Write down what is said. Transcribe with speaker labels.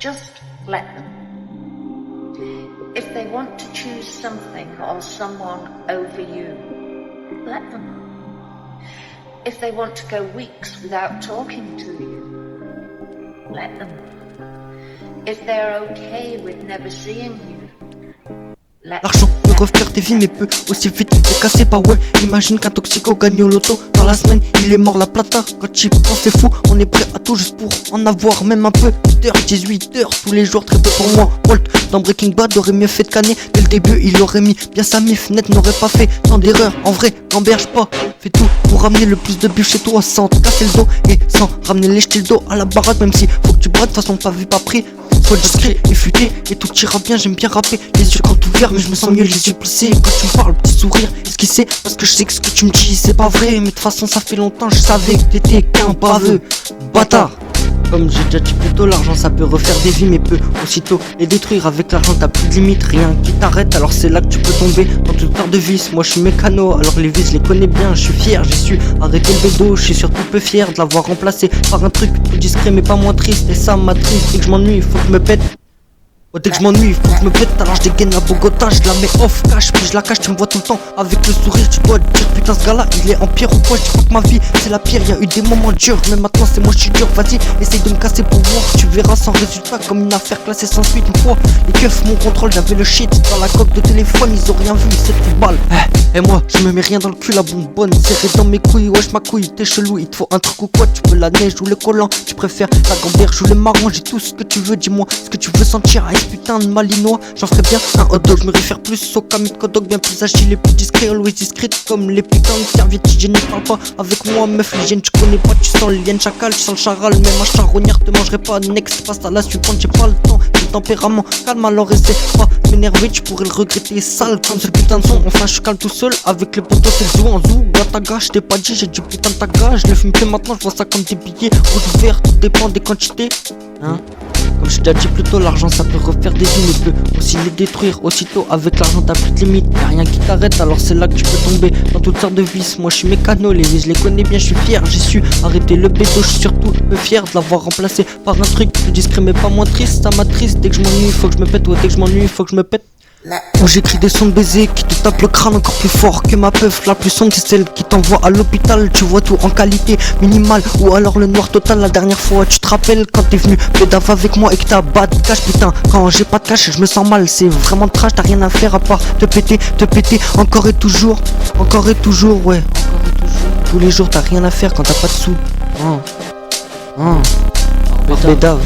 Speaker 1: Just let them. If they want to choose something or someone over you, let them. If they want to go weeks without talking to you, let them. If they're okay with never seeing you,
Speaker 2: L'argent peut refaire des vies mais peut aussi vite les casser pas ouais. Imagine qu'un toxico gagne au loto. Dans la semaine il est mort la plata. Quand tu penses c'est fou, on est prêt à tout juste pour en avoir même un peu. 18h tous les jours très peu pour moi. Walt dans Breaking Bad aurait mieux fait de canner. Dès le début il aurait mis bien sa mif. Net n'aurait pas fait tant d'erreurs. En vrai gamberge pas. Fais tout pour ramener le plus de buts chez toi sans te casser le dos. Et sans ramener les jeter le dos à la baraque. Même si faut que tu brades de façon pas vu pas pris. Sois discret et futé et tout ira bien, j'aime bien rapper. Les yeux quand ouverts mais je me sens mieux les yeux plissés. Quand tu me parles, petit sourire, esquissé. Parce que je sais que ce que tu me dis c'est pas vrai. Mais de toute façon ça fait longtemps, je savais que t'étais qu'un baveux bâtard. Comme j'ai déjà dit plus tôt, l'argent ça peut refaire des vies mais peut aussitôt les détruire. Avec l'argent t'as plus de limite, rien qui t'arrête. Alors c'est là que tu peux tomber dans toute sorte de vices. Moi je suis mécano, alors les vices je les connais bien. Je suis fier, j'ai su arrêter le bédo. Je suis surtout peu fier de l'avoir remplacé par un truc plus discret mais pas moins triste. Et ça m'attriste, dès que je m'ennuie faut que je me pète. Oh, dès que je m'ennuie, faut que je me pète, alors je dégaine la Bogota, je la mets off cash, puis je la cache, tu me vois tout le temps avec le sourire, tu dois te dire putain ce gars-là, il est en pire ou quoi, je dis que ma vie c'est la pire, y a eu des moments durs, mais maintenant c'est moi je suis dur, vas-y, essaye de me casser pour voir, tu verras sans résultat comme une affaire classée sans suite, une fois, les keufs, mon contrôle, j'avais le shit dans la coque de téléphone, ils ont rien vu, c'est une balle, et moi je me mets rien dans le cul, la bonbonne, serré dans mes couilles, wesh ma couille, t'es chelou, il te faut un truc ou quoi, tu veux la neige ou le collant, tu préfères la gamberge ou le marron, j'ai tout ce que tu veux, dis-moi ce que tu veux sentir, avec putain de malinois, j'en ferais bien un hot dog, je me réfère plus au Camille hot dog, bien plus agile et plus discret, always discrète comme les putains de serviettes hygiéniques, parle pas avec moi meuf, l'hygiène tu connais pas, tu sens l'hygiène chacal, tu sens le charal, même un charognard te mangerait pas, next passe à la suivante, j'ai pas le temps, j'ai le tempérament, calme alors essaie pas de m'énerver, tu pourrais le regretter, sale comme ce putain de son, enfin je suis calme tout seul, avec les potos c'est le zoo en zoo, gataga, je t'ai pas dit, j'ai du putain de taga, je le fume plus maintenant, je vois ça comme des billets, rouge ou vert, tout dépend des quantités, hein. Comme je t'ai dit plus tôt, l'argent ça peut refaire des vies mais peut aussi les détruire aussitôt. Avec l'argent t'as plus de limite, y'a rien qui t'arrête, alors c'est là que tu peux tomber dans toutes sortes de vices. Moi je suis mécano, les vices je les connais bien, je suis fier, j'ai su arrêter le bédo, je suis surtout peu fier de l'avoir remplacé par un truc plus discret mais pas moins triste. Ça m'attriste, dès que je m'ennuie faut que je me pète, ouais dès que je m'ennuie faut que je me pète. Où j'écris des sons de baiser qui te tapent le crâne encore plus fort que ma peuf. La plus sombre c'est celle qui t'envoie à l'hôpital. Tu vois tout en qualité minimale ou alors le noir total. La dernière fois tu te rappelles quand t'es venu pédave avec moi et que t'as bas de cash. Putain quand j'ai pas de cash je me sens mal. C'est vraiment trash, t'as rien à faire à part te péter encore et toujours ouais, encore et toujours. Tous les jours t'as rien à faire quand t'as pas de sous. Pédave.